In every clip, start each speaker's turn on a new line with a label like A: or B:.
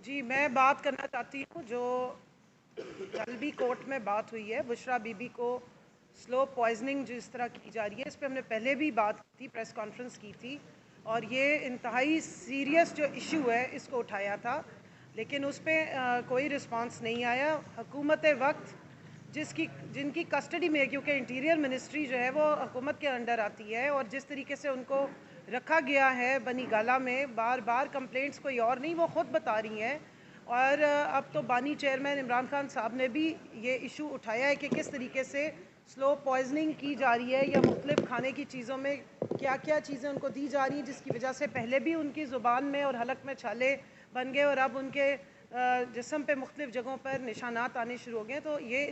A: जी, मैं बात करना चाहती हूँ जो कल भी कोर्ट में बात हुई है, बुशरा बीबी को स्लो पॉइजनिंग जिस तरह की जा रही है, इस पे हमने पहले भी बात की थी, प्रेस कॉन्फ्रेंस की थी और ये इंतहाई सीरियस जो इशू है इसको उठाया था, लेकिन उस पर कोई रिस्पांस नहीं आया। हुकूमत वक्त जिनकी कस्टडी में, क्योंकि इंटीरियर मिनिस्ट्री जो है वो हुकूमत के अंडर आती है और जिस तरीके से उनको रखा गया है बनी गाला में, बार बार कंप्लेंट्स कोई और नहीं, वो ख़ुद बता रही हैं। और अब तो बानी चेयरमैन इमरान खान साहब ने भी ये इशू उठाया है कि किस तरीके से स्लो पॉइजनिंग की जा रही है या मुख्तलिफ खाने की चीज़ों में क्या क्या चीज़ें उनको दी जा रही हैं, जिसकी वजह से पहले भी उनकी ज़ुबान में और हलक में छाले बन गए और अब उनके जिस्म पे मुख्तलिफ जगहों पर निशानात आने शुरू हो गए। तो ये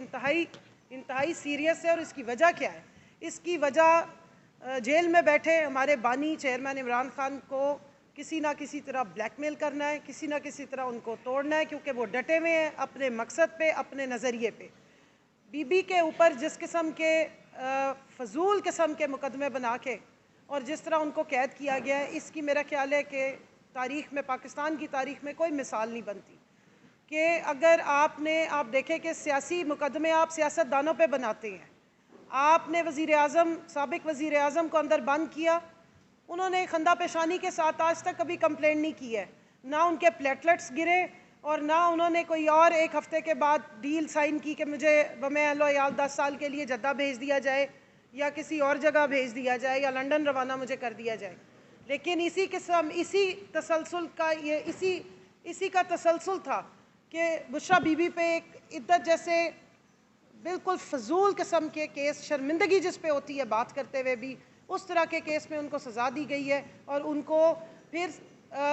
A: इंतहाई सीरियस है और इसकी वजह क्या है? इसकी वजह जेल में बैठे हमारे बानी चेयरमैन इमरान खान को किसी ना किसी तरह ब्लैकमेल करना है, किसी ना किसी तरह उनको तोड़ना है, क्योंकि वो डटे हुए हैं अपने मकसद पे, अपने नज़रिए पे। बीबी के ऊपर जिस किस्म के फजूल किस्म के मुकदमे बना के और जिस तरह उनको कैद किया गया है, इसकी मेरा ख्याल है कि तारीख़ में, पाकिस्तान की तारीख़ में कोई मिसाल नहीं बनती। कि अगर आप देखें कि सियासी मुकदमे आप सियासतदानों पे बनाते हैं। आपने साबिक वज़ीर आज़म को अंदर बंद किया, उन्होंने खंदा पेशानी के साथ आज तक कभी कंप्लेंट नहीं की है, ना उनके प्लेटलेट्स गिरे और ना उन्होंने कोई और एक हफ्ते के बाद डील साइन की कि मुझे बमेयाल 10 साल के लिए जद्दा भेज दिया जाए या किसी और जगह भेज दिया जाए या लंदन रवाना मुझे कर दिया जाए। लेकिन इसी का तसलसल था कि बुशरा बीबी पे एक इद्दत जैसे बिल्कुल फजूल किस्म के केस, शर्मिंदगी जिस पे होती है बात करते हुए भी, उस तरह के केस में उनको सज़ा दी गई है और उनको फिर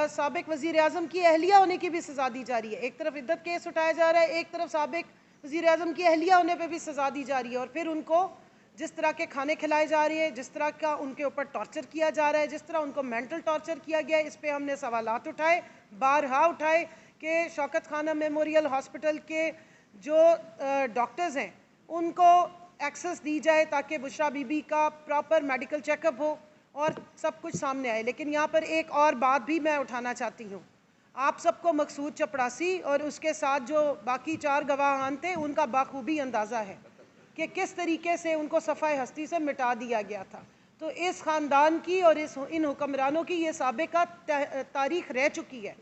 A: साबिक वज़ीर आज़म की अहलिया होने की भी सज़ा दी जा रही है। एक तरफ इद्दत केस उठाया जा रहा है, एक तरफ साबिक वज़ीर आज़म की अहलिया होने पर भी सज़ा दी जा रही है और फिर उनको जिस तरह के खाने खिलाए जा रहे हैं, जिस तरह का उनके ऊपर टॉर्चर किया जा रहा है, जिस तरह उनको मेंटल टॉर्चर किया गया है, इस पर हमने सवालात उठाए, बारहा उठाए कि शौकत खाना मेमोरियल हॉस्पिटल के जो डॉक्टर्स हैं उनको एक्सेस दी जाए ताकि बुशरा बीबी का प्रॉपर मेडिकल चेकअप हो और सब कुछ सामने आए। लेकिन यहाँ पर एक और बात भी मैं उठाना चाहती हूँ। आप सबको मकसूद चपड़ासी और उसके साथ जो बाकी 4 गवाहान थे उनका बाखूबी अंदाज़ा है कि किस तरीके से उनको सफ़ाए हस्ती से मिटा दिया गया था। तो इस ख़ानदान की और इन हुक्मरानों की ये साबिका तारीख़ रह चुकी है।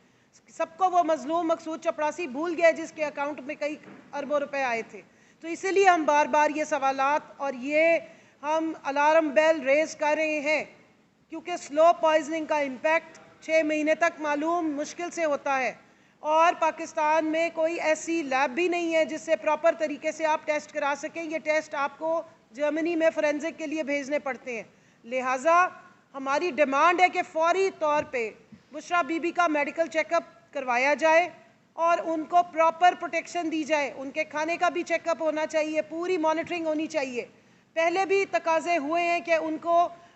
A: सबको वो मजलूम मकसूद चपड़ासी भूल गया जिसके अकाउंट में कई अरबों रुपए आए थे। तो इसीलिए हम बार बार ये सवालात और ये हम अलार्म बेल रेज कर रहे हैं, क्योंकि स्लो पॉइजनिंग का इम्पैक्ट 6 महीने तक मालूम मुश्किल से होता है और पाकिस्तान में कोई ऐसी लैब भी नहीं है जिससे प्रॉपर तरीके से आप टेस्ट करा सकें। ये टेस्ट आपको जर्मनी में फोरेंसिक के लिए भेजने पड़ते हैं। लिहाजा हमारी डिमांड है कि फौरी तौर पे बुशरा बीबी का मेडिकल चेकअप करवाया जाए और उनको प्रॉपर प्रोटेक्शन दी जाए। उनके खाने का भी चेकअप होना चाहिए, पूरी मॉनिटरिंग होनी चाहिए। पहले भी तकाजे हुए हैं कि उनको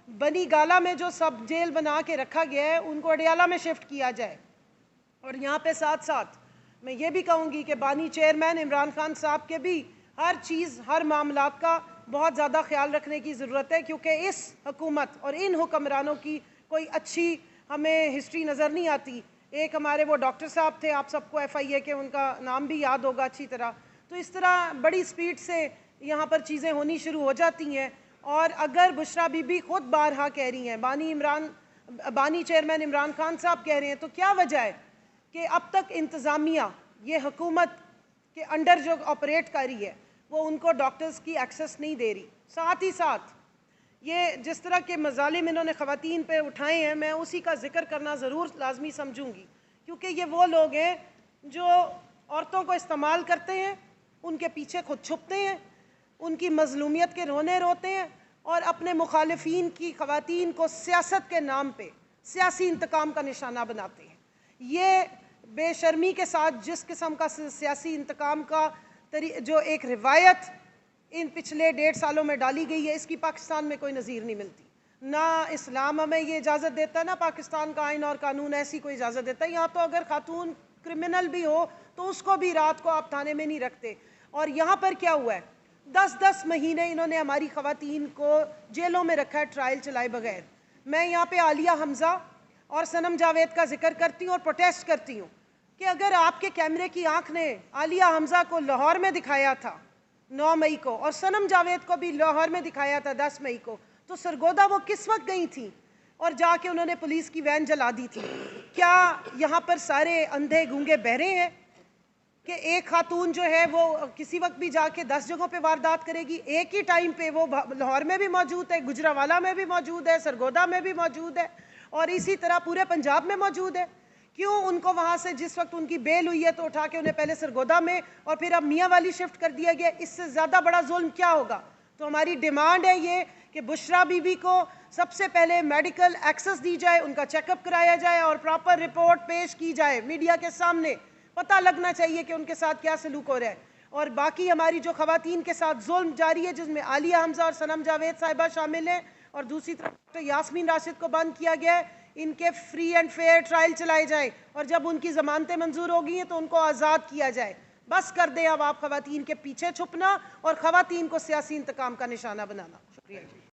A: बनी गाला में जो सब जेल बना के रखा गया है उनको अडियाला में शिफ्ट किया जाए। और यहाँ पे साथ साथ मैं ये भी कहूँगी कि बानी चेयरमैन इमरान खान साहब के भी हर चीज़, हर मामलात का बहुत ज़्यादा ख्याल रखने की ज़रूरत है, क्योंकि इस हुकूमत और इन हुक्मरानों की कोई अच्छी हमें हिस्ट्री नज़र नहीं आती। एक हमारे वो डॉक्टर साहब थे, आप सबको FIA के उनका नाम भी याद होगा अच्छी तरह। तो इस तरह बड़ी स्पीड से यहाँ पर चीज़ें होनी शुरू हो जाती हैं और अगर बुशरा बीबी खुद बारहा कह रही हैं, बानी चेयरमैन इमरान खान साहब कह रहे हैं, तो क्या वजह है कि अब तक इंतज़ामिया ये हुकूमत के अंडर जो ऑपरेट कर रही है वो उनको डॉक्टर्स की एक्सेस नहीं दे रही। साथ ही साथ ये जिस तरह के मज़ालिम इन्होंने ख़वातीन पे उठाए हैं, मैं उसी का जिक्र करना ज़रूर लाजमी समझूंगी, क्योंकि ये वो लोग हैं जो औरतों को इस्तेमाल करते हैं, उनके पीछे खुद छुपते हैं, उनकी मजलूमियत के रोने रोते हैं और अपने मुखालिफिन की ख़वातीन को सियासत के नाम पे सियासी इंतकाम का निशाना बनाते हैं। ये बेशर्मी के साथ जिस किस्म का सियासी इंतकाम का जो एक रिवायत इन पिछले 1.5 सालों में डाली गई है, इसकी पाकिस्तान में कोई नज़ीर नहीं मिलती। ना इस्लाम हमें ये इजाज़त देता, ना पाकिस्तान का आइन और कानून ऐसी कोई इजाज़त देता है। यहाँ तो अगर खातून क्रिमिनल भी हो तो उसको भी रात को आप थाने में नहीं रखते। और यहाँ पर क्या हुआ है, 10-10 महीने इन्होंने हमारी ख़वातीन को जेलों में रखा है ट्रायल चलाए बगैर। मैं यहाँ पर आलिया हमज़ा और सनम जावेद का जिक्र करती हूँ और प्रोटेस्ट करती हूँ कि अगर आपके कैमरे की आंख ने आलिया हमजा को लाहौर में दिखाया था 9 मई को और सनम जावेद को भी लाहौर में दिखाया था 10 मई को, तो सरगोदा वो किस वक्त गई थी और जाके उन्होंने पुलिस की वैन जला दी थी? क्या यहाँ पर सारे अंधे गूंगे बहरे हैं कि एक खातून जो है वो किसी वक्त भी जाके 10 जगहों पे वारदात करेगी? एक ही टाइम पे वो लाहौर में भी मौजूद है, गुजरावाला में भी मौजूद है, सरगोदा में भी मौजूद है और इसी तरह पूरे पंजाब में मौजूद है। क्यों उनको वहाँ से जिस वक्त उनकी बेल हुई है तो उठा के उन्हें पहले सरगोदा में और फिर अब मियाँ वाली शिफ्ट कर दिया गया? इससे ज़्यादा बड़ा जुल्म क्या होगा? तो हमारी डिमांड है ये कि बुशरा बीबी को सबसे पहले मेडिकल एक्सेस दी जाए, उनका चेकअप कराया जाए और प्रॉपर रिपोर्ट पेश की जाए मीडिया के सामने। पता लगना चाहिए कि उनके साथ क्या सलूक हो रहा है। और बाकी हमारी जो खवातीन के साथ जुल्म जारी है, जिसमें आलिया हमजा और सनम जावेद साहिबा शामिल हैं, और दूसरी तरफ तो यास्मीन राशिद को बंद किया गया है, इनके फ्री एंड फेयर ट्रायल चलाए जाए और जब उनकी जमानतें मंजूर होगी हैं तो उनको आज़ाद किया जाए। बस कर दें अब आप खवातीन के पीछे छुपना और खवातीन को सियासी इंतकाम का निशाना बनाना। शुक्रिया।